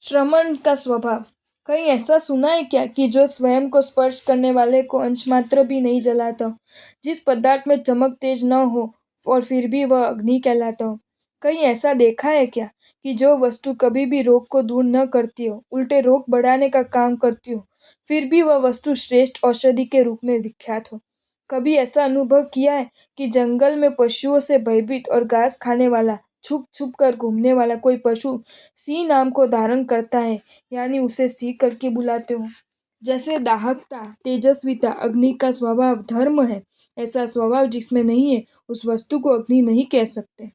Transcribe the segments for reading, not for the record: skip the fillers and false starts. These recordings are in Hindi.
श्रमण का स्वभाव। कहीं ऐसा सुना है क्या कि जो स्वयं को स्पर्श करने वाले को अंश मात्र भी नहीं जलाता हो, जिस पदार्थ में चमक तेज न हो और फिर भी वह अग्नि कहलाता हो। कहीं ऐसा देखा है क्या कि जो वस्तु कभी भी रोग को दूर न करती हो, उल्टे रोग बढ़ाने का काम करती हो, फिर भी वह वस्तु श्रेष्ठ औषधि के रूप में विख्यात हो। कभी ऐसा अनुभव किया है कि जंगल में पशुओं से भयभीत और घास खाने वाला, छुप छुप कर घूमने वाला कोई पशु सी नाम को धारण करता है, यानी उसे सी करके बुलाते हो। जैसे दाहकता, तेजस्विता अग्नि का स्वभाव धर्म है, ऐसा स्वभाव जिसमें नहीं है उस वस्तु को अग्नि नहीं कह सकते।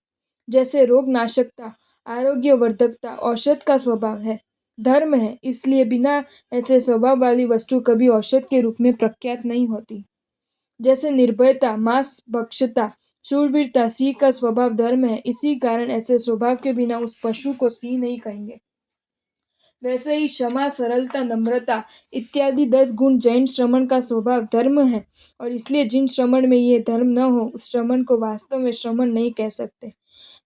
जैसे रोग नाशकता, आरोग्य वर्धकता औषध का स्वभाव है, धर्म है, इसलिए बिना ऐसे स्वभाव वाली वस्तु कभी औषध के रूप में प्रख्यात नहीं होती। जैसे निर्भयता, मांस भक्षता, शूरवीरता सिंह का स्वभाव धर्म है, इसी कारण ऐसे स्वभाव के बिना उस पशु को सिंह नहीं कहेंगे। वैसे ही क्षमा, सरलता, नम्रता इत्यादि 10 गुण जैन श्रमण का स्वभाव धर्म है, और इसलिए जिन श्रमण में ये धर्म न हो उस श्रमण को वास्तव में श्रमण नहीं कह सकते।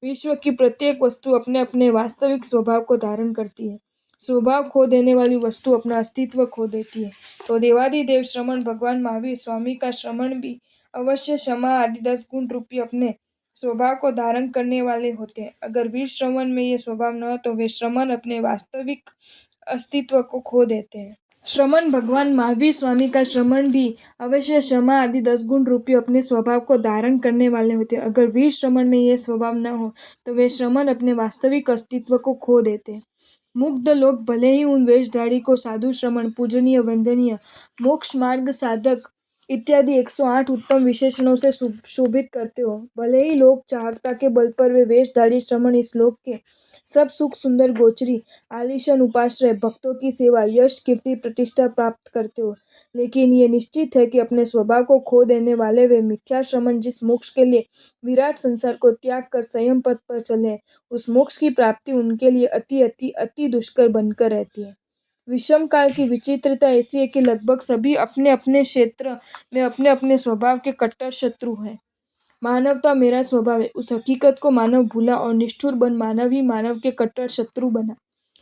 विश्व की प्रत्येक वस्तु अपने अपने वास्तविक स्वभाव को धारण करती है। स्वभाव खो देने वाली वस्तु अपना अस्तित्व खो देती है। तो देवादिदेव श्रमण भगवान महावीर स्वामी का श्रमण भी अवश्य क्षमा आदि 10 गुण रूपी अपने स्वभाव को धारण करने वाले होते हैं। अगर वीर श्रमण में ये स्वभाव न हो तो वे श्रमण अपने वास्तविक अस्तित्व को खो देते हैं। श्रमण भगवान महावीर स्वामी का श्रमण भी अवश्य क्षमा आदि 10 गुण रूपी अपने स्वभाव को धारण करने वाले होते हैं। अगर वीर श्रमण में यह स्वभाव न हो तो वे श्रमण अपने वास्तविक अस्तित्व को खो देते हैं। मुग्ध लोग भले ही उन वेशधारी को साधु श्रमण, पूजनीय, वंदनीय, मोक्ष मार्ग साधक इत्यादि 108 उत्तम विशेषणों से शोभित करते हो, भले ही लोग चाहता के बल पर वे वेशधारी श्रमण इस लोक के सब सुख, सुंदर गोचरी, आलीशान उपाश्रय, भक्तों की सेवा, यश, कीर्ति, प्रतिष्ठा प्राप्त करते हो, लेकिन ये निश्चित है कि अपने स्वभाव को खो देने वाले वे मिथ्या श्रमण जिस मोक्ष के लिए विराट संसार को त्याग कर संयम पथ पर चले, उस मोक्ष की प्राप्ति उनके लिए अति अति अति दुष्कर बनकर रहती है। विषम काल की विचित्रता ऐसी है कि लगभग सभी अपने अपने क्षेत्र में अपने अपने स्वभाव के कट्टर शत्रु हैं। मानवता मेरा स्वभाव है, उस हकीकत को मानव भूला और निष्ठुर बन मानव ही मानव के कट्टर शत्रु बना।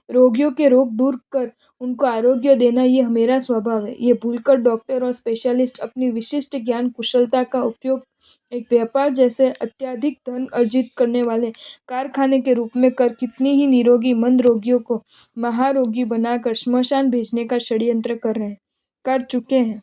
रोगियों के रोग दूर कर उनको आरोग्य देना ये मेरा स्वभाव है। ये भूलकर डॉक्टर और स्पेशलिस्ट अपनी विशिष्ट ज्ञान कुशलता का उपयोग एक व्यापार जैसे अत्यधिक धन अर्जित करने वाले कारखाने के रूप में कर कितनी ही निरोगी मंद रोगियों को महारोगी बनाकर श्मशान भेजने का षड्यंत्र कर चुके हैं।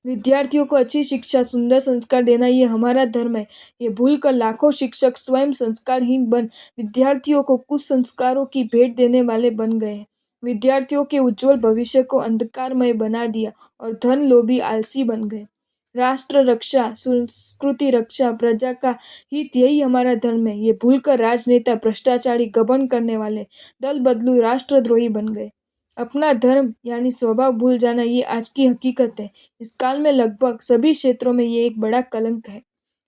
विद्यार्थियों को अच्छी शिक्षा, सुंदर संस्कार देना ये हमारा धर्म है। ये भूलकर लाखों शिक्षक स्वयं संस्कारहीन बन विद्यार्थियों को कुसंस्कारों की भेंट देने वाले बन गए हैं। विद्यार्थियों के उज्जवल भविष्य को अंधकारमय बना दिया और धन लोभी आलसी बन गए। राष्ट्र रक्षा, संस्कृति रक्षा, प्रजा का हित यही हमारा धर्म है। ये भूलकर राजनेता भ्रष्टाचारी, घमंड करने वाले, दल बदलू राष्ट्रद्रोही बन गए। अपना धर्म यानी स्वभाव भूल जाना ये आज की हकीकत है। इस काल में लगभग सभी क्षेत्रों में ये एक बड़ा कलंक है।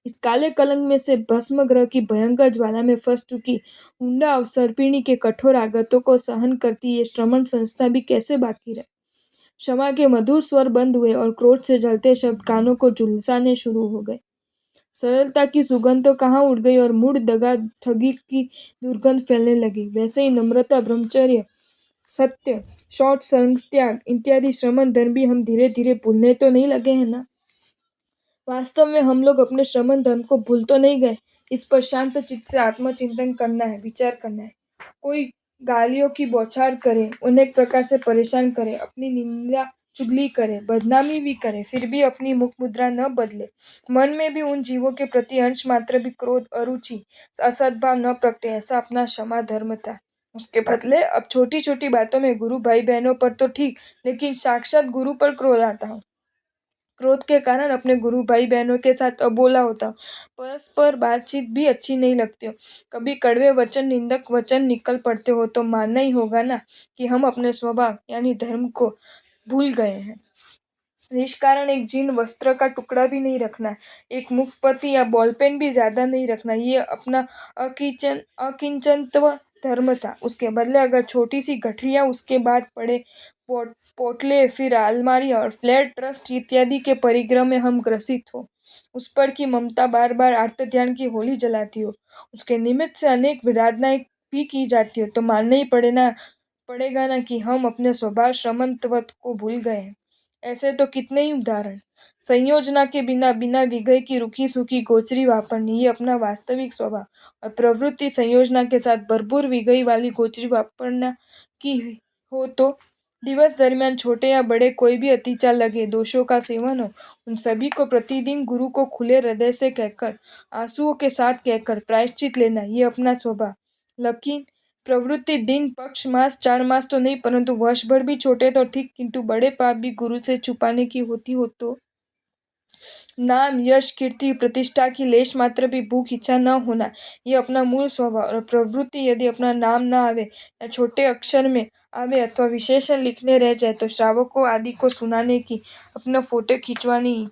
इस काले कलंक में से भस्म ग्रह की भयंकर ज्वाला में फंस चुकी हुंडा अवसर्पिणी के कठोर आघातों को सहन करती ये श्रमण संस्था भी कैसे बाकी रहे। क्षमा के मधुर स्वर बंद हुए और क्रोध से जलते शब्द कानों को झुलसाने शुरू हो गए। सरलता की सुगंध तो कहाँ उड़ गई और मूढ़ दगा ठगी की दुर्गंध फैलने लगी। वैसे ही नम्रता, ब्रह्मचर्य, सत्य, शौच, संत्याग इत्यादि श्रमण धर्म भी हम धीरे धीरे भूलने तो नहीं लगे हैं ना। वास्तव में हम लोग अपने श्रमण धर्म को भूल तो नहीं गए। इस पर शांत चित्त से आत्मचिंतन करना है, विचार करना है। कोई गालियों की बौछार करे, अनेक प्रकार से परेशान करे, अपनी निंदा चुगली करे, बदनामी भी करे, फिर भी अपनी मुख मुद्रा न बदले, मन में भी उन जीवों के प्रति अंश मात्र भी क्रोध, अरुचि, असद्भाव न प्रगटे, ऐसा अपना क्षमा धर्म था। उसके बदले अब छोटी छोटी बातों में गुरु भाई बहनों पर तो ठीक, लेकिन साक्षात गुरु पर क्रोध आता हो। क्रोध के कारण अपने गुरु भाई बहनों के साथ अबोला होता हो, परस्पर बातचीत भी अच्छी नहीं लगती हो, कभी कड़वे वचन, निंदक वचन निकल पड़ते हो, तो मानना ही होगा ना कि हम अपने स्वभाव यानी धर्म को भूल गए हैं। निष्कारण एक जीर्ण वस्त्र का टुकड़ा भी नहीं रखना, एक मुखपति या बॉलपेन भी ज्यादा नहीं रखना, ये अपना अकिंचनत्व धर्म था। उसके बदले अगर छोटी सी गठरियां, उसके बाद पड़े पोटले, फिर अलमारी और फ्लैट ट्रस्ट इत्यादि के परिग्रह में हम ग्रसित हो, उस पर की ममता बार बार आर्त ध्यान की होली जलाती हो, उसके निमित्त से अनेक विराधनाएं भी की जाती हो, तो मानना ही पड़े ना पड़ेगा ना कि हम अपने स्वभाव श्रमणत्व को भूल गए हैं। ऐसे तो कितने ही उदाहरण। संयोजना के बिना बिना विगय की रूखी सूखी गोचरी वापरनी, ये अपना वास्तविक स्वभाव। और प्रवृत्ति संयोजना के साथ भरपूर विगई वाली गोचरी वापरना की हो तो दिवस दरमियान छोटे या बड़े कोई भी अतिचार लगे, दोषों का सेवन हो, उन सभी को प्रतिदिन गुरु को खुले हृदय से कहकर, आंसुओं के साथ कहकर प्रायश्चित लेना, ये अपना स्वभाव। लेकिन प्रवृत्ति दिन पक्ष मास 4 मास तो नहीं परंतु वर्ष भर भी छोटे तो ठीक, किंतु बड़े पाप भी गुरु से छुपाने की होती हो तो नाम यश कीर्ति प्रतिष्ठा की लेश मात्र भी भूख इच्छा न होना, ये अपना मूल स्वभाव। और प्रवृत्ति यदि अपना नाम न आवे या छोटे अक्षर में आवे अथवा विशेषण लिखने रह जाए तो श्रावकों आदि को सुनाने की, अपना फोटो खिंचवानी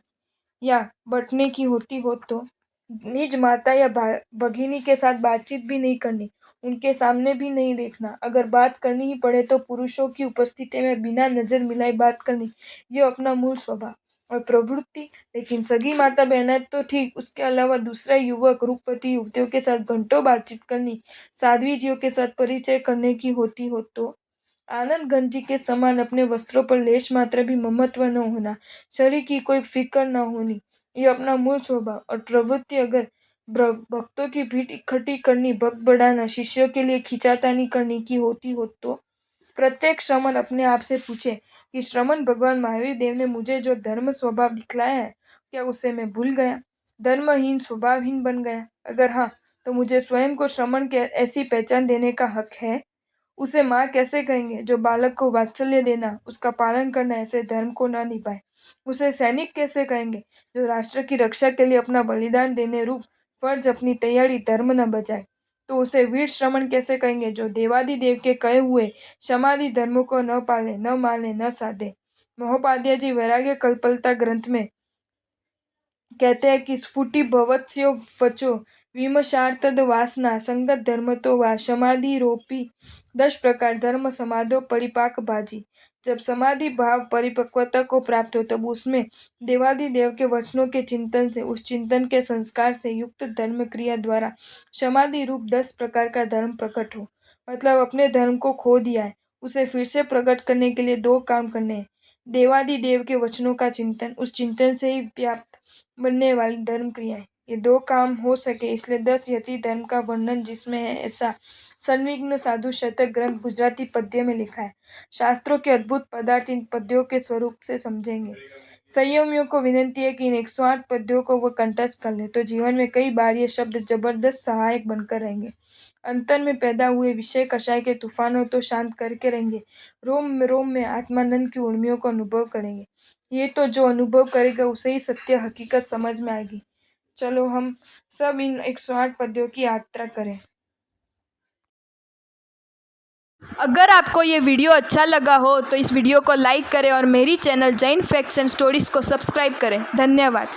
या बटने की होती हो तो निज माता या भगिनी के साथ बातचीत भी नहीं करनी, उनके सामने भी नहीं देखना। अगर बात करनी ही पड़े तो पुरुषों की उपस्थिति में बिना नजर मिलाए बात करनी, ये अपना मूल स्वभाव और प्रवृत्ति। लेकिन सगी माता बहनें तो ठीक, उसके अलावा दूसरा युवक रूपवती युवतियों के साथ घंटों बातचीत करनी, साध्वी जियों के साथ परिचय करने की होती हो तो आनंद घन जी के समान अपने वस्त्रों पर लेश मात्र भी ममत्व न होना, शरीर की कोई फिक्र न होनी, ये अपना मूल स्वभाव। और प्रवृत्ति अगर भक्तों की भीड़ इकट्ठी करनी, भक्त बढ़ाना, शिष्यों के लिए खिंचातानी करनी की होती हो तो प्रत्येक श्रमण अपने आप से पूछे कि श्रमण भगवान महावीर देव ने मुझे जो धर्म स्वभाव दिखलाया है, क्या उसे मैं भूल गया, धर्महीन स्वभावहीन बन गया? अगर हाँ, तो मुझे स्वयं को श्रमण के ऐसी पहचान देने का हक है। उसे माँ कैसे कहेंगे जो बालक को वात्सल्य देना, उसका पालन करना ऐसे धर्म को न निभाए? उसे सैनिक कैसे कहेंगे जो राष्ट्र की रक्षा के लिए अपना बलिदान देने रूप फर्ज अपनी तैयारी धर्म न बजाए? तो उसे वीर श्रमण कैसे कहेंगे जो देवादिदेव के कहे हुए समाधि धर्म को न पाले, न माने, न साधे? महोपाध्याय जी वैराग्य कल्पलता ग्रंथ में कहते हैं कि स्फुटी भवत्स्यो वचो विमर्शार्थद वासना संगत धर्म तो वा समाधि रोपी 10 प्रकार धर्म समाधो परिपाक बाजी। जब समाधि भाव परिपक्वता को प्राप्त हो तब उसमें देवादिदेव के वचनों के चिंतन से, उस चिंतन के संस्कार से युक्त धर्म क्रिया द्वारा समाधि रूप 10 प्रकार का धर्म प्रकट हो। मतलब अपने धर्म को खो दिया है, उसे फिर से प्रकट करने के लिए 2 काम करने हैं। देवादिदेव के वचनों का चिंतन, उस चिंतन से ही व्याप्त बनने वाली धर्म क्रियाएं, ये 2 काम हो सके इसलिए 10 यति धर्म का वर्णन जिसमें है, ऐसा संविघ्न साधु शतक ग्रंथ गुजराती पद्य में लिखा है। शास्त्रों के अद्भुत पदार्थ इन पद्यों के स्वरूप से समझेंगे। संयमियों को विनती है कि इन 108 पद्यों को वह कंठस्थ कर ले तो जीवन में कई बार ये शब्द जबरदस्त सहायक बनकर रहेंगे। अंतर में पैदा हुए विषय कषाय के तूफानों तो शांत करके रहेंगे, रोम रोम में आत्मानंद की उर्मियों को अनुभव करेंगे। ये तो जो अनुभव करेगा उसे ही सत्य हकीकत समझ में आएगी। चलो हम सब इन 108 पद्यों की यात्रा करें। अगर आपको ये वीडियो अच्छा लगा हो तो इस वीडियो को लाइक करें और मेरी channel Jain facts and stories को सब्सक्राइब करें। धन्यवाद।